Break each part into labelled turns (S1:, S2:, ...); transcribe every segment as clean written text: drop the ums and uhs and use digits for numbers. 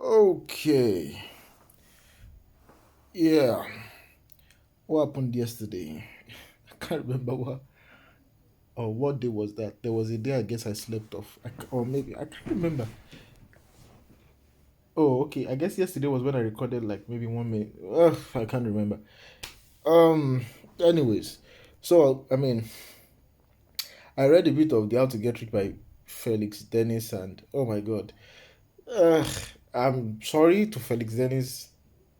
S1: Okay. Yeah. What happened yesterday? I can't remember what day was that. There was a day I guess I slept off. Or maybe I can't remember. Oh, okay. I guess yesterday was when I recorded like maybe 1 minute. Ugh, I can't remember. Um. Anyways, so I mean, I read a bit of the How to Get Rich by Felix Dennis, and oh my god, Ugh, I'm sorry to Felix Dennis,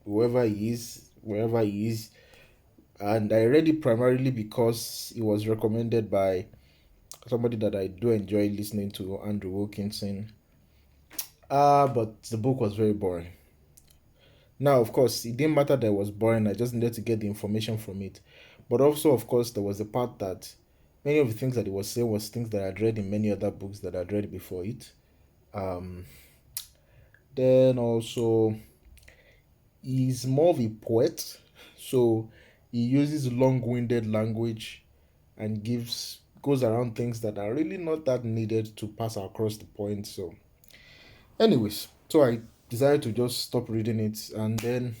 S1: whoever he is, wherever he is. And I read it primarily because it was recommended by somebody that I do enjoy listening to, Andrew Wilkinson. But the book was very boring. Now, of course, it didn't matter that it was boring, I just needed to get the information from it. But also, of course, there was the part that many of the things that he was saying was things that I'd read in many other books that I'd read before it. Um, then also, he's more of a poet, so he uses long-winded language and gives goes around things that are really not that needed to pass across the point. So, anyways, so I decided to just stop reading it, and then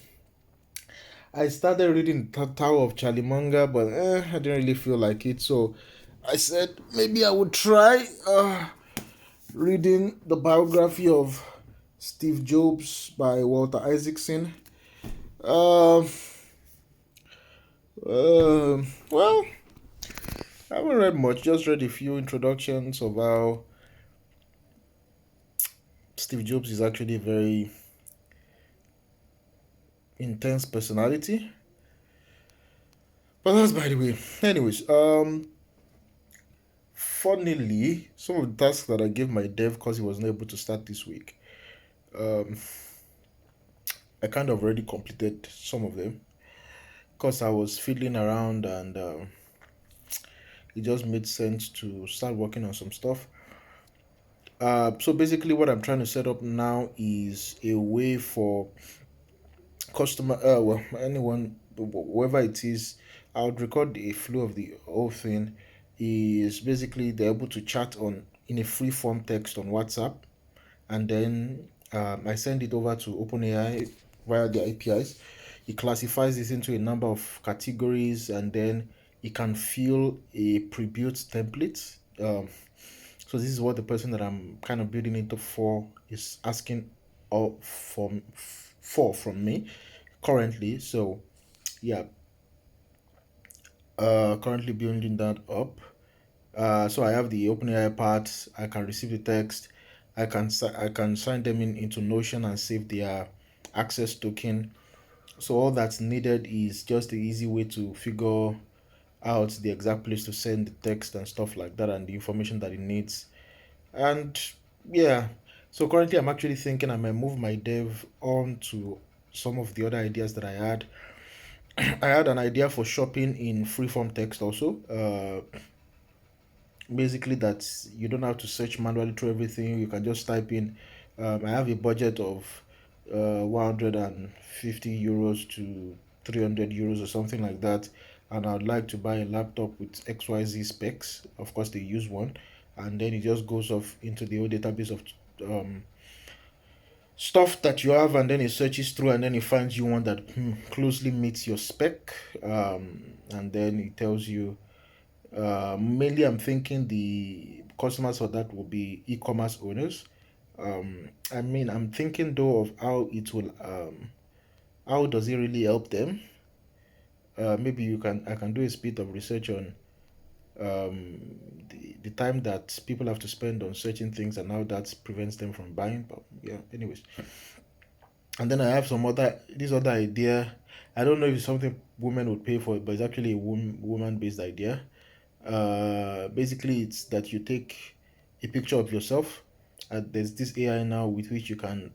S1: I started reading Tower of Charlie manga, but I didn't really feel like it. So I said maybe I would try reading the biography of Steve Jobs by Walter Isaacson. Um, well, I haven't read much. Just read a few introductions of how Steve Jobs is actually a very intense personality. But that's by the way. Anyways, funnily, some of the tasks that I gave my dev because he wasn't able to start this week, um, I kind of already completed some of them because I was fiddling around and it just made sense to start working on some stuff. So basically, what I'm trying to set up now is a way for customer, anyone, whoever it is, I would record a flow of the whole thing. Is basically they're able to chat on in a free form text on WhatsApp, and then I send it over to OpenAI via the APIs. It classifies this into a number of categories, and then it can fill a pre-built template. So this is what the person that I'm kind of building it up for is asking all from me currently. So yeah, currently building that up. So I have the OpenAI part. I can receive the text. I can sign them into Notion and save their access token. So all that's needed is just the easy way to figure out the exact place to send the text and stuff like that and the information that it needs. And yeah, so currently I'm actually thinking I might move my dev on to some of the other ideas that I had. I had an idea for shopping in freeform text also. Basically, that you don't have to search manually through everything. You can just type in. I have a budget of 150 euros to 300 euros or something like that, and I'd like to buy a laptop with XYZ specs. Of course, they use one, and then it just goes off into the old database of stuff that you have, and then it searches through and then it finds you one that closely meets your spec, and then it tells you mainly I'm thinking the customers for that will be e-commerce owners. I mean, I'm thinking though of how it will how does it really help them. Maybe you can I can do a bit of research on the time that people have to spend on searching things and how that prevents them from buying. But yeah, anyways. And then I have some other this other idea. I don't know if it's something women would pay for, but it's actually a woman based idea. Basically, it's that you take a picture of yourself. There's this AI now with which you can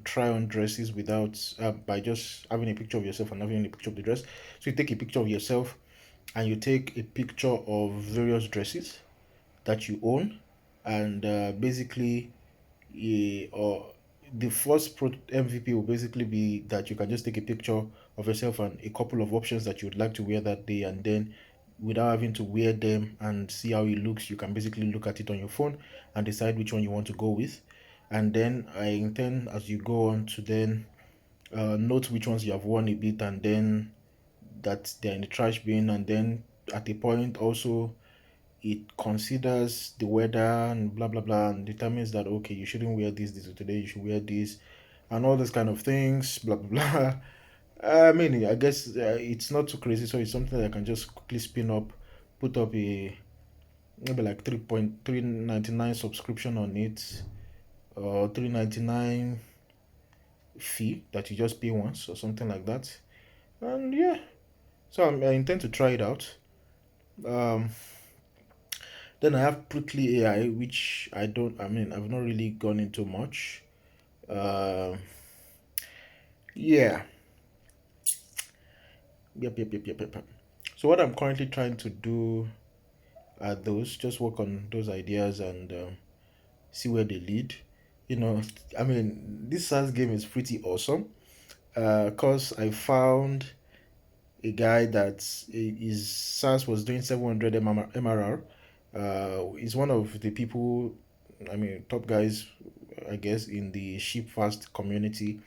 S1: try on dresses without by just having a picture of yourself and having a picture of the dress. So you take a picture of yourself and you take a picture of various dresses that you own, and basically or the first MVP will basically be that you can just take a picture of yourself and a couple of options that you would like to wear that day, and then without having to wear them and see how it looks, you can basically look at it on your phone and decide which one you want to go with. and then I intend as you go on to then note which ones you have won a bit, and then that they're in the trash bin, and then at a point also it considers the weather and blah blah blah and determines that okay, you shouldn't wear this today, you should wear this and all those kind of things, blah blah blah. I mean, I guess it's not too crazy, so it's something that I can just quickly spin up, put up a maybe like 3.399 subscription on it, or 399 fee that you just pay once or something like that. And yeah, so I intend to try it out. Um, then I have Prickly AI, which I mean, I've not really gone into much. Uh, yeah, yep. So what I'm currently trying to do are those, just work on those ideas and see where they lead. You know, I mean, this SaaS game is pretty awesome. Cause I found a guy that his SaaS was doing 700 MRR. He's one of the people, I mean, top guys, I guess, in the Shipfast community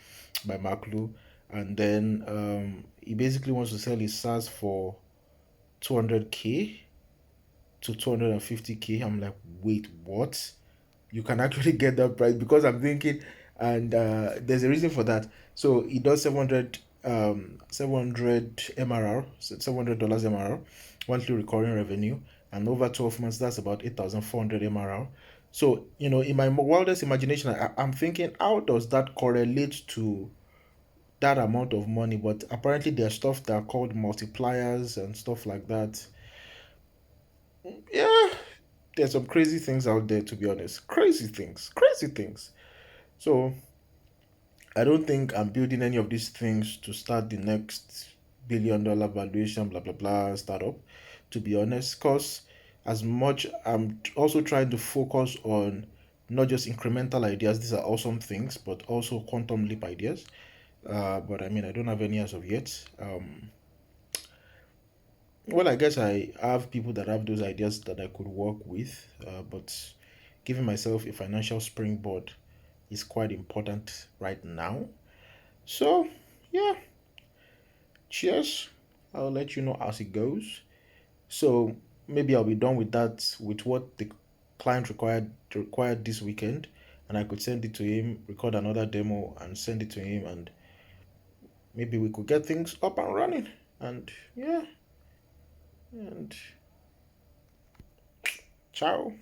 S1: by Maklu. And then he basically wants to sell his SaaS for 200K to 250K. I'm like, wait, what? You can actually get that price? Because I'm thinking, and there's a reason for that. So he does 700 MRR, $700 MRR, monthly recurring revenue, and over 12 months that's about 8,400 MRR. So in my wildest imagination, I'm thinking, how does that correlate to that amount of money? But apparently there's stuff that are called multipliers and stuff like that. Yeah, there's some crazy things out there, to be honest. Crazy things. So I don't think I'm building any of these things to start the next $1 billion valuation, blah blah blah startup. To be honest, because as much I'm also trying to focus on not just incremental ideas. These are awesome things, but also quantum leap ideas. But I mean, I don't have any as of yet. Well, I guess I have people that have those ideas that I could work with, but giving myself a financial springboard is quite important right now. So, yeah, cheers. I'll let you know as it goes. So, maybe I'll be done with that, with what the client required this weekend, and I could send it to him, record another demo, and send it to him, and maybe we could get things up and running. And yeah, and ciao.